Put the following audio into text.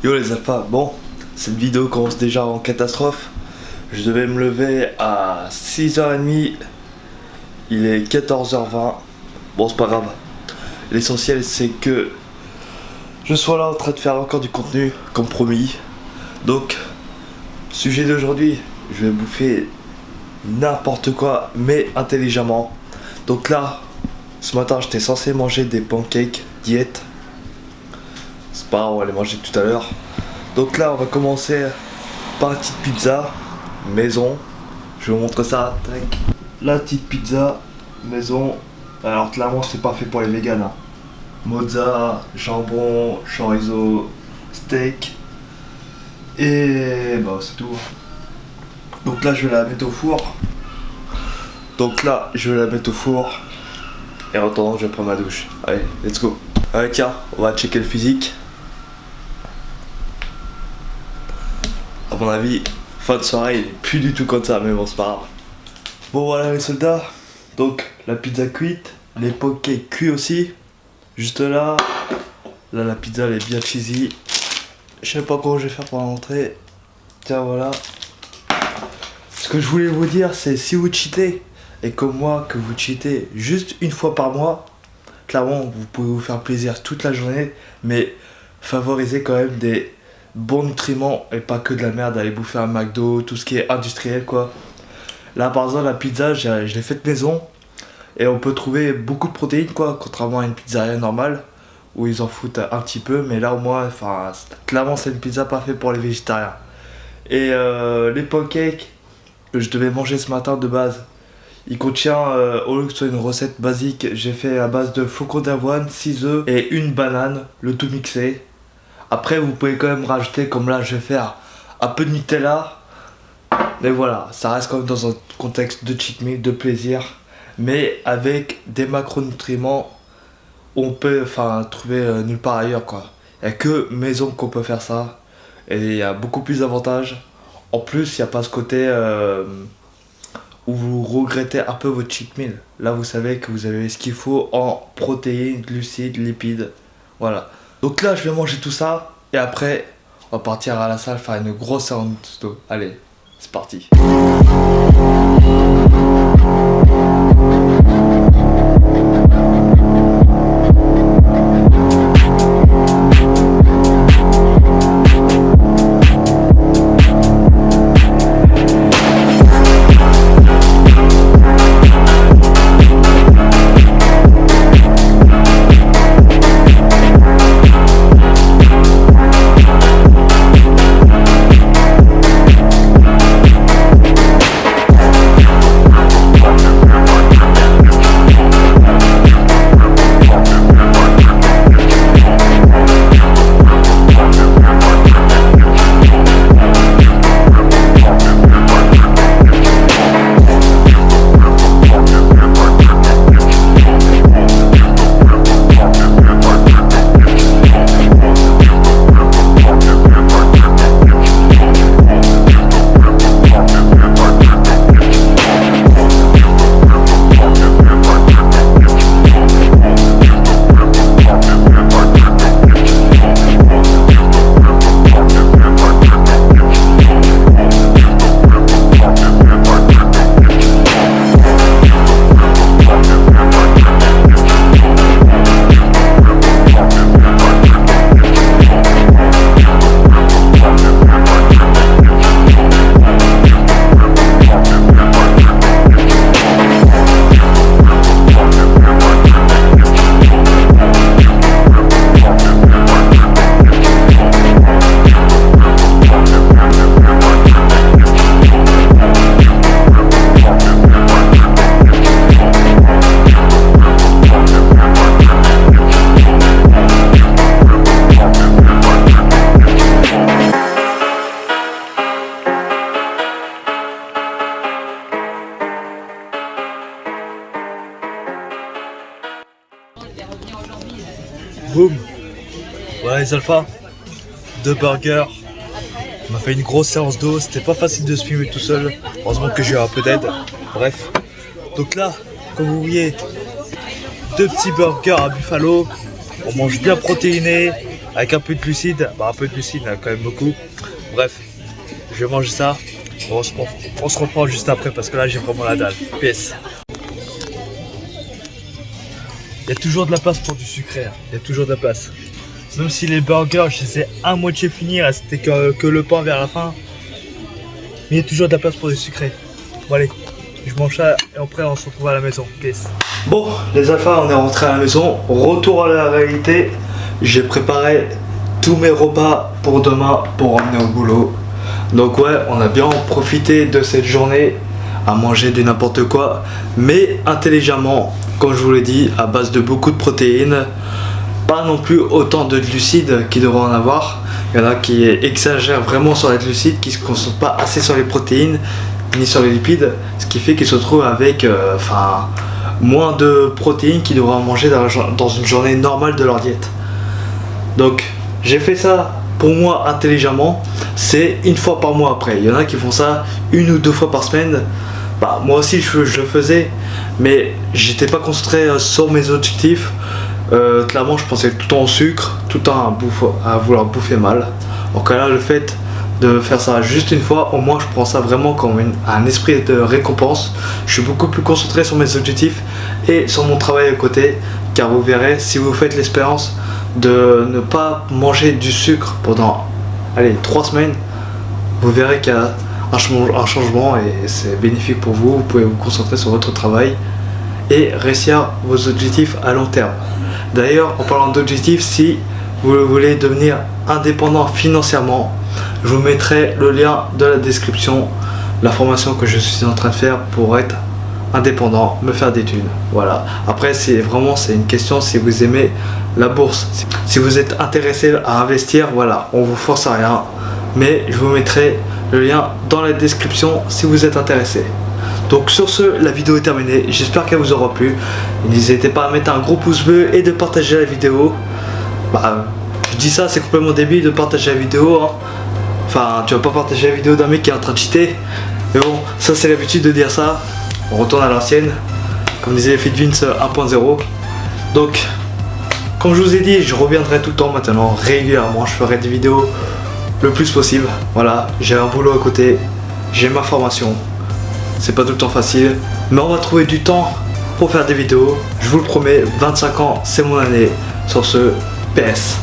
Yo les alphas, bon, cette vidéo commence déjà en catastrophe. Je devais me lever à 6h30. Il est 14h20. Bon, c'est pas grave. L'essentiel c'est que je sois là en train de faire encore du contenu, comme promis. Donc, sujet d'aujourd'hui, je vais bouffer n'importe quoi, mais intelligemment. Donc là, ce matin, j'étais censé manger des pancakes diète. C'est pas grave, on va les manger tout à l'heure. Donc là, on va commencer par une petite pizza maison. Je vais vous montrer ça. Tac. La petite pizza maison. Alors clairement, c'est pas fait pour les véganes. Hein. Mozza, jambon, chorizo, steak. Et bah, c'est tout. Donc là, je vais la mettre au four. Et en attendant, je vais prendre ma douche. Allez, let's go. Allez, tiens, on va checker le physique. À mon avis, fin de soirée, il est plus du tout comme ça, mais bon, c'est pas grave. Bon, voilà les soldats. Donc, la pizza cuite, les pancakes cuits aussi. Juste là. Là, la pizza, elle est bien cheesy. Je sais pas comment je vais faire pour l'entrée. Tiens, voilà. Ce que je voulais vous dire, c'est si vous cheatez, et comme moi, que vous cheatez juste une fois par mois, clairement, vous pouvez vous faire plaisir toute la journée, mais favorisez quand même des bons nutriments et pas que de la merde, aller bouffer un McDo, tout ce qui est industriel quoi. Là par exemple la pizza je l'ai faite maison et on peut trouver beaucoup de protéines quoi, contrairement à une pizzeria normale où ils en foutent un petit peu, mais là au moins enfin clairement c'est une pizza pas faite pour les végétariens. Et les pancakes que je devais manger ce matin de base, il contient, au lieu que ce soit une recette basique, j'ai fait à base de flocons d'avoine, 6 œufs et une banane, le tout mixé. Après vous pouvez quand même rajouter, comme là je vais faire, un peu de Nutella. Mais voilà, ça reste quand même dans un contexte de cheat meal, de plaisir. Mais avec des macronutriments, on peut trouver nulle part ailleurs quoi. Il n'y a que maison qu'on peut faire ça. Et il y a beaucoup plus d'avantages. En plus, il n'y a pas ce côté où vous regrettez un peu votre cheat meal. Là vous savez que vous avez ce qu'il faut en protéines, glucides, lipides. Voilà. Donc là, je vais manger tout ça et après, on va partir à la salle faire une grosse séance d'eau. Allez, c'est parti. Boum. Voilà les alphas, 2 burgers. On m'a fait une grosse séance d'eau, c'était pas facile de se filmer tout seul. Heureusement que j'ai eu un peu d'aide. Bref. Donc là, comme vous voyez, 2 petits burgers à Buffalo. On mange bien protéiné. avec un peu de glucides, un peu de glucides quand même beaucoup. Bref, je vais manger ça. On se reprend juste après parce que là j'ai vraiment la dalle. Peace. Il y a toujours de la place pour du sucré, hein. Il y a toujours de la place. Même si les burgers, je les ai à moitié finis, c'était que le pain vers la fin. Mais il y a toujours de la place pour du sucré. Bon allez, je mange ça et après on se retrouve à la maison. Peace. Bon les alphas, on est rentré à la maison. Retour à la réalité. J'ai préparé tous mes repas pour demain pour emmener au boulot. Donc ouais, on a bien profité de cette journée à manger du n'importe quoi, mais intelligemment, comme je vous l'ai dit, à base de beaucoup de protéines, pas non plus autant de glucides qu'il devrait en avoir. Il y en a qui exagèrent vraiment sur les glucides, qui ne se concentrent pas assez sur les protéines ni sur les lipides, ce qui fait qu'ils se retrouvent avec moins de protéines qu'ils devraient en manger dans une journée normale de leur diète. Donc j'ai fait ça pour moi intelligemment, c'est une fois par mois après. Il y en a qui font ça 1 ou 2 fois par semaine. Moi aussi je le faisais, mais j'étais pas concentré sur mes objectifs. Clairement je pensais tout le temps au sucre, tout le temps à vouloir bouffer mal. Donc là le fait de faire ça juste une fois, au moins je prends ça vraiment comme un esprit de récompense. Je suis beaucoup plus concentré sur mes objectifs et sur mon travail à côté, car vous verrez, si vous faites l'expérience de ne pas manger du sucre pendant 3 semaines, vous verrez qu'il y a un changement et c'est bénéfique pour vous. Vous pouvez vous concentrer sur votre travail et réussir vos objectifs à long terme. D'ailleurs, en parlant d'objectifs, si vous voulez devenir indépendant financièrement, je vous mettrai le lien de la description, la formation que je suis en train de faire pour être indépendant, me faire des thunes. Voilà. Après, c'est une question si vous aimez la bourse. Si vous êtes intéressé à investir, voilà, on vous force à rien. Mais je vous mettrai le lien dans la description si vous êtes intéressé. Donc sur ce, la vidéo est terminée. J'espère qu'elle vous aura plu. N'hésitez pas à mettre un gros pouce bleu et de partager la vidéo. Je dis ça, c'est complètement débile de partager la vidéo, hein. Enfin, tu vas pas partager la vidéo d'un mec qui est en train de cheater. Mais bon, ça c'est l'habitude de dire ça. On retourne à l'ancienne, comme disait Fit Vince 1.0. Donc, comme je vous ai dit, je reviendrai tout le temps maintenant, régulièrement. Je ferai des vidéos le plus possible. Voilà, j'ai un boulot à côté, j'ai ma formation. C'est pas tout le temps facile, mais on va trouver du temps pour faire des vidéos. Je vous le promets, 25 ans, c'est mon année. Sur ce, PS.